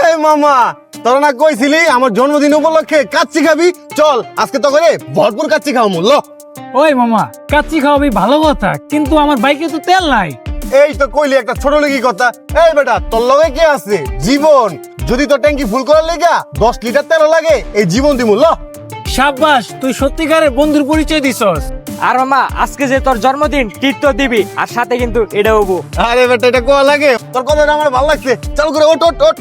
এই মামা, তোরা না কইছিলি আমার জন্মদিন উপলক্ষে কাচ্চি খাবি? চল আজকে তো করে ভরপুর কাচ্চি খাওয়া মূল্য। ওই মামা, কাচ্চি খাওয়াবি ভালো কথা, কিন্তু আমার বাইকে তো তেল নাই। এই তো কইলি একটা ছোট লেগি কথা। এই বেটা, তোর লগে কে আছে? জীবন। যদি তোর ট্যাঙ্কি ফুল করার লেগা 10 লিটার তেল লাগে, এই জীবন দি মূল্য। সাব্বাস, তুই সত্যিকারের বন্ধুর পরিচয় দিছস। আর মামা, আজকে যে তোর জন্মদিন, টিট তো দিবি, আর সাথে কিন্তু এটা হবো। আরে বেটা, এটা কোয়া লাগে? তোর কথাটা আমার ভালো লাগছে। চালু করে ওঠ ওঠ ওঠ।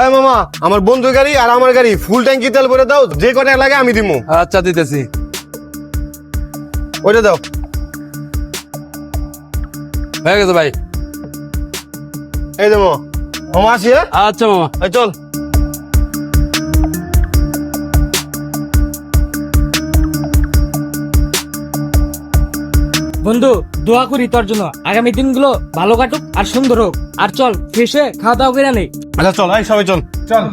এই মামা, আমার বন্ধু গাড়ি আর আমার গাড়ি ফুল ট্যাঙ্কি তেল ভরে দাও, যে কটা লাগে আমি দিমু। আচ্ছা দিতেছি। ওইটা দাও। হয়ে গেছে ভাই। এই দে মামা। মামা আসি, হ্যাঁ? আচ্ছা মামা। এই চল। বন্ধু, দোয়া করি তোর জন্য, আগামী দিনগুলো ভালো কাটুক আর সুন্দর হোক। আর চল ফ্রেশে খাওয়া দাওয়া করে নেই। আচ্ছা চল, এই সবাই চল চল।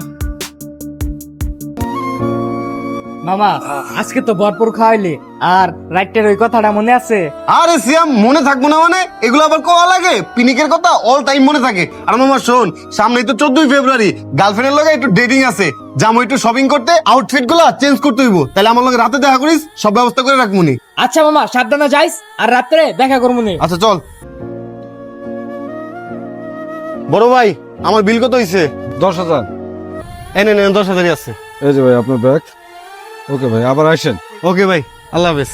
মামা, আজকে তো ভরপুর খাওয়াইলি, আর রাইটের ওই কথাটা মনে আছে? আরে সিয়াম, মনে থাকবো না মানে? এগুলো আবার কোয়া লাগে? পিনিকের কথা অল টাইম মনে থাকে। আর মামা শোন, সামনেই তো 14 ফেব্রুয়ারি, গার্লফ্রেন্ডের লগে একটু ডেটিং আছে, যাবো একটু শপিং করতে, আউটফিট গুলা চেঞ্জ করতে হইব। তাহলে আমার লগে রাতে দেখা করিস, সব ব্যবস্থা করে রাখমুনি। আচ্ছা মামা, সাবধানে যাইস, আর রাত্রে দেখা করবো নি। আচ্ছা চল। বড় ভাই, আমার বিল কত হইছে? 10,000। এনে 10,000 আছে। এই যে ভাই আপনার ব্যাগ। ওকে ভাই, আবার আসেন। ওকে ভাই, আল্লাহ হাফেজ।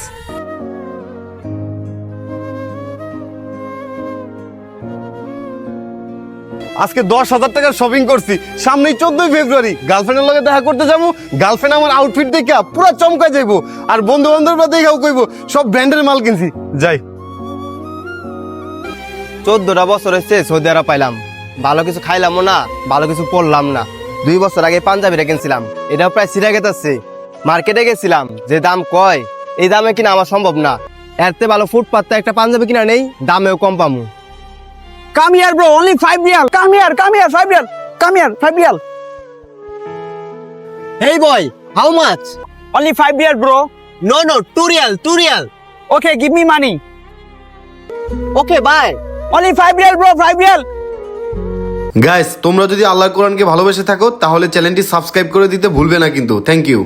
আজকে 10,000 টাকার শপিং করছি, সামনেই 14 ফেব্রুয়ারি, গার্লফ্রেন্ডের লগে দেখা করতে যাবো। গার্লফ্রেন্ড আমার আউটফিট দেখা পুরো চমকায় যাইবো, আর বন্ধু বান্ধবরা দেখাও কইবো সব ব্র্যান্ডের মাল কিনছি। যাই। 14টা বছর হয়েছে সৌদি আরব পাইলাম, ভালো কিছু খাইলামও না, ভালো কিছু পড়লাম না। 2 বছর আগে পাঞ্জাবিটা কিনছিলাম, এটাও প্রায় ছিঁড়ে গেছে। মার্কেটে গেছিলাম, যে দাম কয় এই দামে কিনা আমার সম্ভব না। এরতে ভালো ফুটপাতে একটা পাঞ্জাবি কিনা নেই, দামেও কম পামু। Come here, bro. Only 5 real. Come here, 5 real. Come here, 5 real. Hey boy, how much? Only 5 real, bro. No, 2 real. Okay, give me money. Okay, bye. Only 5 real, bro. 5 real. Guys, তোমরা যদি আল্লাহর কোরআনকে ভালোবেসে থাকো তাহলে চ্যানেলটি subscribe করে দিতে ভুলবে না কিন্তু। Thank you.